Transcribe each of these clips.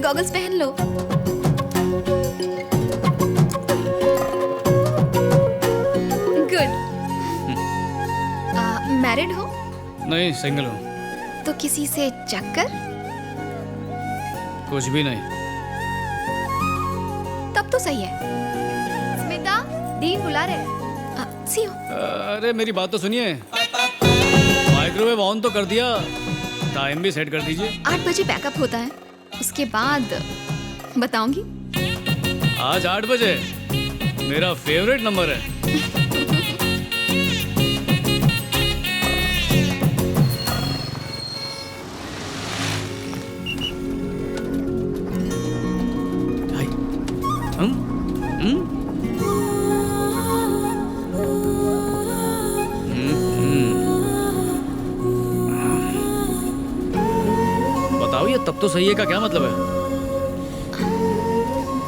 Goggles पहन लो। Good. Married हो? नहीं, सिंगल हूँ। तो किसी से चक्कर? कुछ भी नहीं। तब तो सही है। स्मिता, डीन बुला रहे हैं। सी हो। अरे मेरी बात तो सुनिए। माइक्रोवेव ऑन तो कर दिया, टाइम भी सेट कर दीजिए। 8 बजे पैकअप होता है, उसके बाद बताऊंगी। आज 8 बजे मेरा फेवरेट नंबर है। बताओ, ये तब तो सही है का क्या मतलब है?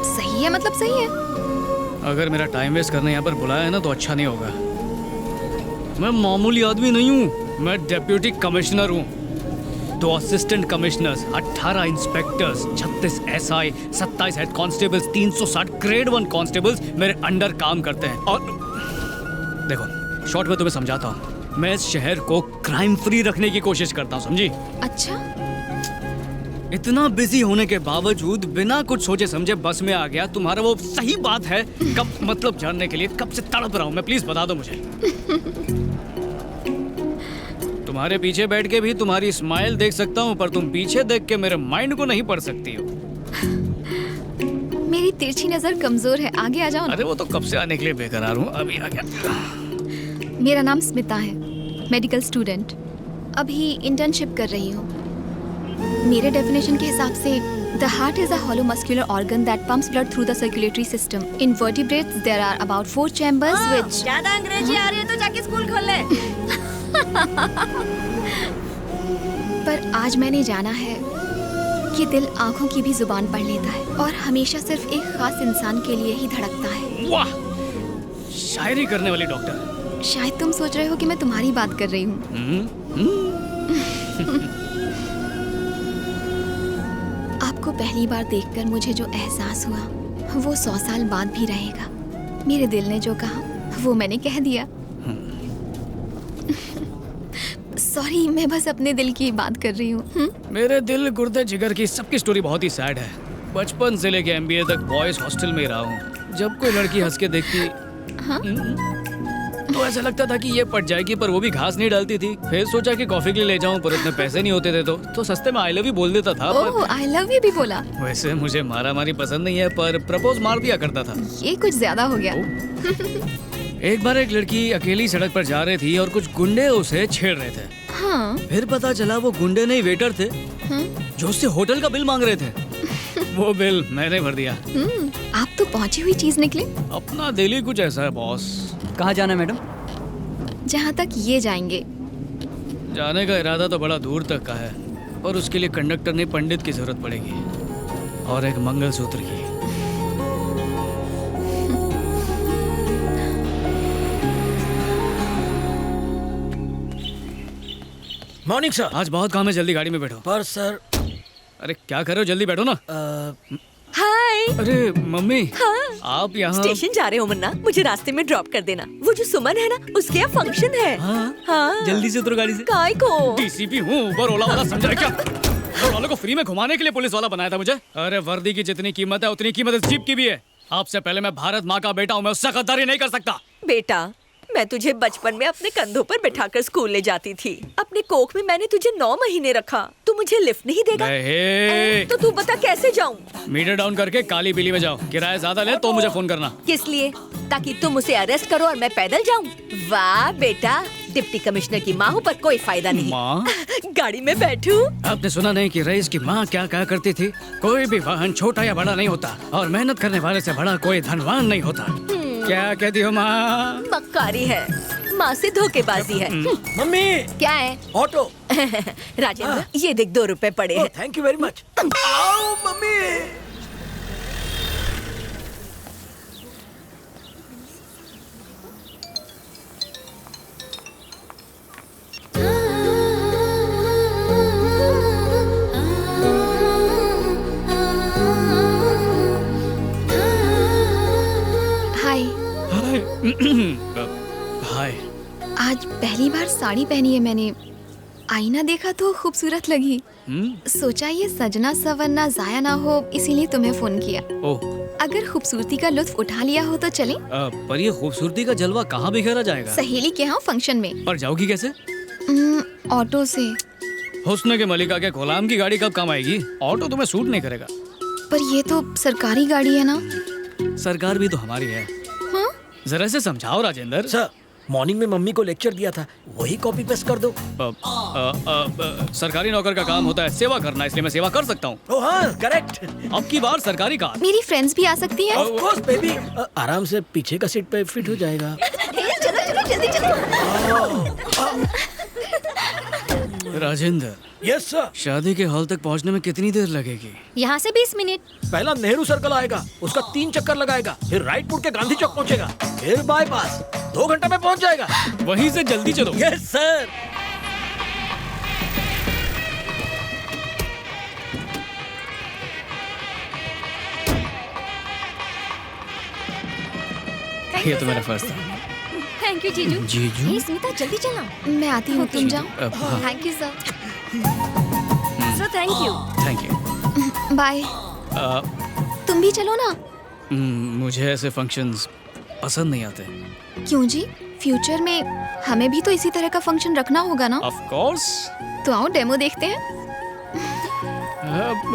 सही है मतलब सही है। अगर मेरा टाइम वेस्ट करने यहाँ पर बुलाया है ना तो अच्छा नहीं होगा। मैं मामूली आदमी नहीं हूँ, मैं डेप्यूटी कमिश्नर हूँ। 2 assistant commissioners, 18 inspectors, 36 SI, 27 head constables, 360 grade 1 constables मेरे अंडर काम करते हैं। और देखो, शॉर्ट में तुम्हें समझाता हूँ। मैं इस शहर को क्राइम फ्री रखने की कोशिश करता हूँ, समझी? अच्छा, इतना बिजी होने के बावजूद बिना कुछ सोचे समझे बस में आ गया। तुम्हारा वो सही बात है कब मतलब जानने के लिए कब से तड़प रहा हूँ मैं, प्लीज बता दो मुझे। तुम्हारे पीछे बैठ के भी तुम्हारी स्माइल देख सकता हूँ, पर तुम पीछे देख के मेरे माइंड को नहीं पढ़ सकती हो। मेरी तिरछी नजर कमजोर है, आगे आ जाओ ना। अरे वो तो कब से आने के लिए बेकरार हूँ, अभी आ गया। मेरा नाम स्मिता है, मेडिकल स्टूडेंट। अभी इंटर्नशिप कर रही हूँ। मेरे डेफिनेशन के हिसाब से the heart is a hollow muscular organ that pumps blood through the circulatory system. In vertebrates there are about 4 chambers which ज्यादा अंग्रेजी आ रही है तो जाके स्कूल खोल ले। पर आज मैंने जाना है कि दिल आंखों की भी जुबान पढ़ लेता है और हमेशा सिर्फ एक खास इंसान के लिए ही धड़कता है। वाह, शायरी करने वाली डॉक्टर। शायद तुम सोच रहे हो कि मैं तुम्हारी बात कर रही हूँ। आपको पहली बार देखकर मुझे जो एहसास हुआ वो 100 साल बाद भी रहेगा। मेरे दिल ने जो कहा वो मैंने कह दिया। सॉरी, मैं बस अपने दिल की बात कर रही हूँ। मेरे दिल गुर्दे जिगर की सबकी स्टोरी बहुत ही सैड है। बचपन से लेके MBA तक बॉयज हॉस्टल में रहा हूँ। जब कोई लड़की हंस के देखती तो ऐसा लगता था कि ये पट जाएगी, पर वो भी घास नहीं डालती थी। फिर सोचा कि कॉफी के लिए ले जाऊं, पर उतने पैसे नहीं होते थे तो सस्ते में आई लव यू बोल देता था। ओह, आई लव यू भी बोला? वैसे मुझे मारा मारी पसंद नहीं है, पर प्रपोज मार दिया करता था। ये कुछ ज्यादा हो गया। एक बार एक लड़की अकेली सड़क पर जा रही थी और कुछ गुंडे उसे छेड़ रहे थे। हाँ। फिर पता चला वो गुंडे नहीं वेटर थे, जो उससे होटल का बिल मांग रहे थे। वो बिल मैंने भर दिया। आप तो पहुंची हुई चीज निकले। अपना दिल ही कुछ ऐसा है बॉस। कहाँ जाना है मैडम? जहाँ तक ये जाएंगे। जाने का इरादा तो बड़ा दूर तक का है, पर उसके लिए कंडक्टर नहीं पंडित की जरूरत पड़ेगी, और एक मंगलसूत्र की। Morning sir. आज बहुत काम है, जल्दी गाड़ी में बैठो। पर सर। अरे क्या कर रहे हो, जल्दी बैठो ना। हाय। अरे मम्मी। हाँ। आप यहाँ? स्टेशन जा रहे हो मुन्ना, मुझे रास्ते में ड्रॉप कर देना। वो जो सुमन है ना, उसके यहाँ फंक्शन है। हाँ। जल्दी से उतरो गाड़ी से। काय को? DCP हूँ, ऊबर ओला वाला समझा है क्या? घर वालों को फ्री में घुमाने के लिए पुलिस वाला बनाया था मुझे। अरे वर्दी की जितनी कीमत है उतनी कीमत इस जीप की भी है। आपसे पहले मैं भारत माँ का बेटा हूँ, मैं उससे गद्दारी नहीं कर सकता। बेटा, मैं तुझे बचपन में अपने कंधों पर बिठाकर स्कूल ले जाती थी। अपने कोख में मैंने तुझे 9 महीने रखा। तू मुझे लिफ्ट नहीं देगा? तो तू बता कैसे जाऊं? मीटर डाउन करके काली बिल्ली में जाओ। किराया ज्यादा ले तो मुझे फोन करना। किस लिए? ताकि तुम उसे अरेस्ट करो और मैं पैदल जाऊं? वाह बेटा, डिप्टी कमिश्नर की माँ हूँ पर कोई फायदा नहीं। माँ? गाड़ी में बैठू? आपने सुना नहीं कि रईस की माँ क्या कहा करती थी? कोई भी वाहन छोटा या बड़ा नहीं होता, और मेहनत करने वाले से बड़ा कोई धनवान नहीं होता। क्या कहती हो माँ? मक्कारी है, माँ से धोखेबाजी है। मम्मी। क्या है? ऑटो। राजेंद्र, ये देख 2 रुपए पड़े हैं। Thank you very much. आओ मम्मी। आज पहली बार साड़ी पहनी है मैंने। आईना देखा तो खूबसूरत लगी। सोचा ये सजना सवरना जाया ना हो, इसीलिए तुम्हें फोन किया। ओह, अगर खूबसूरती का लुत्फ उठा लिया हो तो चलें? पर ये खूबसूरती का जलवा कहाँ बिखेरा जाएगा? सहेली के यहाँ फंक्शन में। पर जाओगी कैसे? ऑटो से। हुस्न के मलिका के गुलाम की गाड़ी कब काम आएगी? ऑटो तुम्हें सूट नहीं करेगा। पर ये तो सरकारी गाड़ी है ना। सरकार भी तो हमारी है। हाँ? जरा से समझाओ राजेंद्र। सर, मॉर्निंग में मम्मी को लेक्चर दिया था, वही कॉपी पेस्ट कर दो। सरकारी नौकर का काम होता है सेवा करना, इसलिए मैं सेवा कर सकता हूँ। ओह हाँ, करेक्ट। अब की बार सरकारी कार। मेरी फ्रेंड्स भी आ सकती हैं? Of course baby. आराम से पीछे का सीट पे फिट हो जाएगा। चलो चलो जल्दी चलो। Rajendra, yes sir. शादी के हॉल तक पहुँचने में कितनी देर लगेगी? यहाँ से 20 मिनट। पहला नेहरू सर्कल आएगा, उसका 3 चक्कर लगाएगा, फिर राइट मुड़ के गांधी चौक पहुंचेगा, फिर बाईपास। 2 घंटे में पहुंच जाएगा। वहीं से जल्दी चलो। Yes sir. ये तो मेरा फर्स्ट था। थैंक यू जीजू। जीजू? हे स्मिता जल्दी चला। मैं आती हूँ, तुम जाओ। हाँ। Thank you sir. Sir thank you. Thank you. Bye. तुम भी चलो ना। मुझे ऐसे फंक्शंस पसंद नहीं आते। क्यों जी? फ्यूचर में हमें भी तो इसी तरह का फंक्शन रखना होगा ना। Of course. तो आओ डेमो देखते हैं।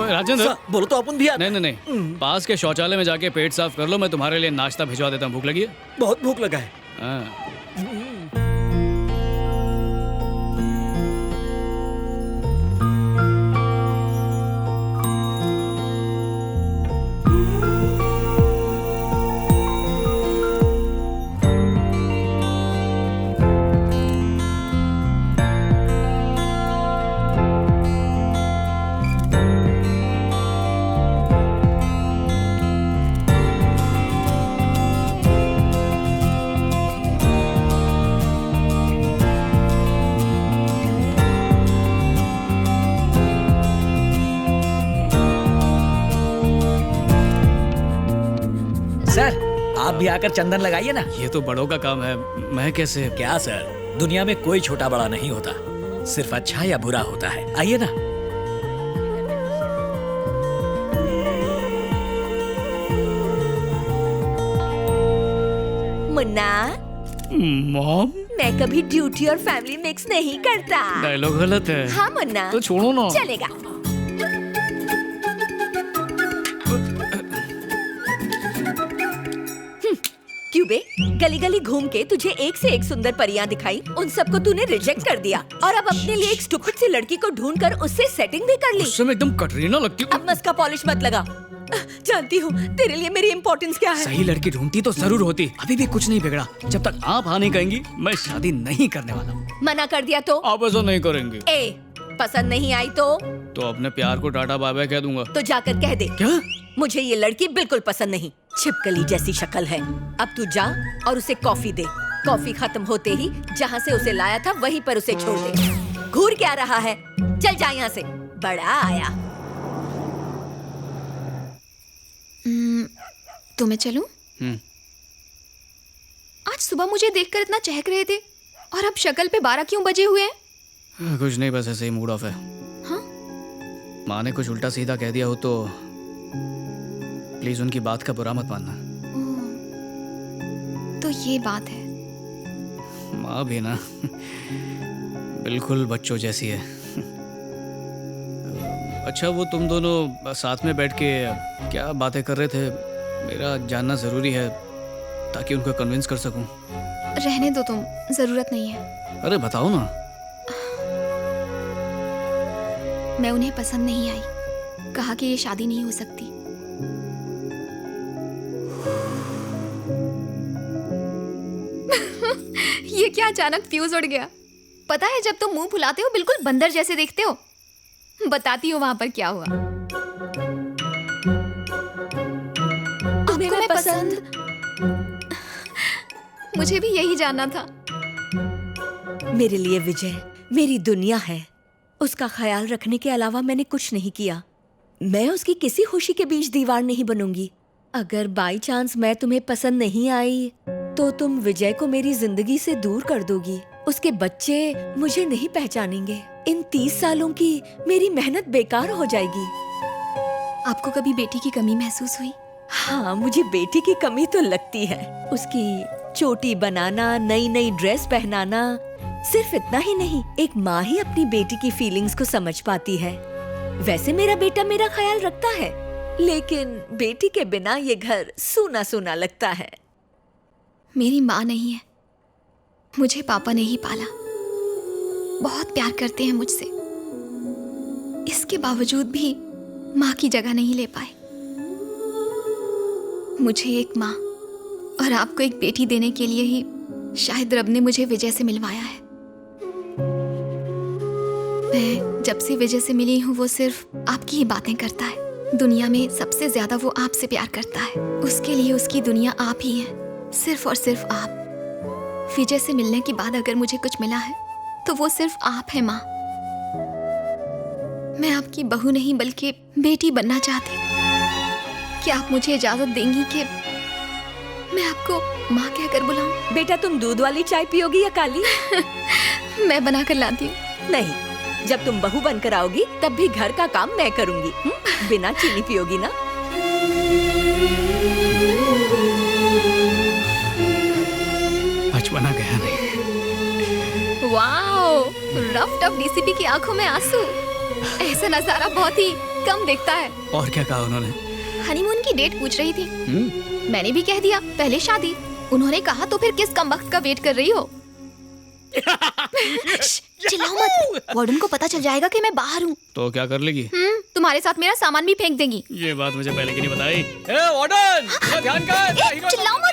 राजेंद्र, सर, बोलो तो अपन भी आते। नहीं, पास के शौचालय में जाके पेट साफ कर लो, मैं तुम्हारे लिए नाश्ता भिजवा देता हूँ। भूख लगी है? बहुत भूख लगा है। हाँ। सर, आप भी आकर चंदन लगाइए ना। ये तो बड़ों का काम है, मैं कैसे? क्या सर, दुनिया में कोई छोटा बड़ा नहीं होता, सिर्फ अच्छा या बुरा होता है। आइए ना। मुन्ना, मॉम, मैं कभी ड्यूटी और फैमिली मिक्स नहीं करता। डायलॉग गलत है। हाँ मुन्ना, तो छोड़ो ना। चलेगा। क्यों बे? गली गली घूम के तुझे एक से एक सुंदर परियां दिखाई, उन सबको तूने रिजेक्ट कर दिया और अब अपने लिए एक स्टूपिड सी लड़की को ढूंढकर उससे सेटिंग भी कर ली। उससे मैं एकदम कटरीना लगती हूँ। अब मस्का पॉलिश मत लगा। जानती हूँ तेरे लिए मेरी इम्पोर्टेंस क्या है। सही लड़की ढूंढती तो जरूर होती। अभी भी कुछ नहीं बिगड़ा। जब तक आप हाँ नहीं कहेंगी, मैं शादी नहीं करने वाला। मना कर दिया तो? आप ऐसा नहीं करेंगे। ए, पसंद नहीं आई तो अपने प्यार को टाटा बाय बाय कह दूंगा। तो जाकर कह दे। क्या? मुझे ये लड़की बिल्कुल पसंद नहीं, छिपकली जैसी शक्ल है। अब तू जा और उसे कॉफी दे। कॉफी खत्म होते ही जहाँ से उसे लाया था वहीं पर उसे छोड़ दे। घूर क्या रहा है? चल जा यहाँ से, बड़ा आया। तो मैं चलूं? आज सुबह मुझे देखकर इतना चहक रहे थे और अब शक्ल पे 12 क्यों बजे हुए हैं? कुछ नहीं, बस ऐसे ही मूड ऑफ है। हाँ? माँ ने कुछ उल्टा सीधा कह दिया हो तो प्लीज उनकी बात का बुरा मत मानना। तो ये बात है। माँ भी ना बिल्कुल बच्चों जैसी है। अच्छा, वो तुम दोनों साथ में बैठ के क्या बातें कर रहे थे? मेरा जानना जरूरी है ताकि उनको कन्विंस कर सकूं। रहने दो तुम, जरूरत नहीं है। अरे बताओ ना। मैं उन्हें पसंद नहीं आई, कहा कि ये शादी नहीं हो सकती। ये क्या अचानक फ्यूज उड़ गया? पता है जब तुम मुंह फुलाते हो बिल्कुल बंदर जैसे देखते हो। बताती हूँ वहां पर क्या हुआ। तुम्हें मैं पसंद? मुझे भी यही जानना था। मेरे लिए विजय मेरी दुनिया है। उसका ख्याल रखने के अलावा मैंने कुछ नहीं किया। मैं उसकी किसी खुशी के बीच दीवार नहीं बनूंगी। अगर बाई चांस मैं तुम्हें पसंद नहीं आई तो तुम विजय को मेरी जिंदगी से दूर कर दोगी। उसके बच्चे मुझे नहीं पहचानेंगे। इन 30 सालों की मेरी मेहनत बेकार हो जाएगी। आपको कभी बेटी की कमी महसूस हुई? हाँ, मुझे बेटी की कमी तो लगती है। उसकी चोटी बनाना, नई नई ड्रेस पहनाना। सिर्फ इतना ही नहीं, एक माँ ही अपनी बेटी की फीलिंग्स को समझ पाती है। वैसे मेरा बेटा मेरा ख्याल रखता है, लेकिन बेटी के बिना ये घर सूना सूना लगता है। मेरी माँ नहीं है, मुझे पापा ने ही पाला। बहुत प्यार करते हैं मुझसे, इसके बावजूद भी माँ की जगह नहीं ले पाए। मुझे एक माँ और आपको एक बेटी देने के लिए ही शायद रब ने मुझे विजय से मिलवाया है। मैं जब से विजय से मिली हूँ वो सिर्फ आपकी ही बातें करता है। दुनिया में सबसे ज्यादा वो आपसे प्यार करता है। उसके लिए उसकी दुनिया आप ही है, सिर्फ और सिर्फ आप। विजय से मिलने के बाद अगर मुझे कुछ मिला है तो वो सिर्फ आप है माँ। मैं आपकी बहू नहीं बल्कि बेटी बनना चाहती। क्या आप मुझे इजाजत देंगी कि मैं आपको माँ कहकर बुलाऊं? बेटा, तुम दूध वाली चाय पियोगी या काली? मैं बना कर लाती हूँ। नहीं, जब तुम बहू बनकर आओगी तब भी घर का काम मैं करूंगी। बिना चीनी पियोगी ना? बचपना गया नहीं। वाओ, रफ टफ डीसीपी की आंखों में आंसू। ऐसा नजारा बहुत ही कम दिखता है। और क्या कहा उन्होंने? हनीमून की डेट पूछ रही थी। मैंने भी कह दिया पहले शादी। उन्होंने कहा तो फिर किस कमबख्त का वेट कर रही हो? चिल्लाओ मत, वार्डन को पता चल जाएगा कि मैं बाहर हूँ। तो क्या कर लेगी? तुम्हारे साथ मेरा सामान भी फेंक देंगी। ये बात मुझे पहले की नहीं बताई। ए वार्डन, ध्यान कर। चिल्लाओ मत।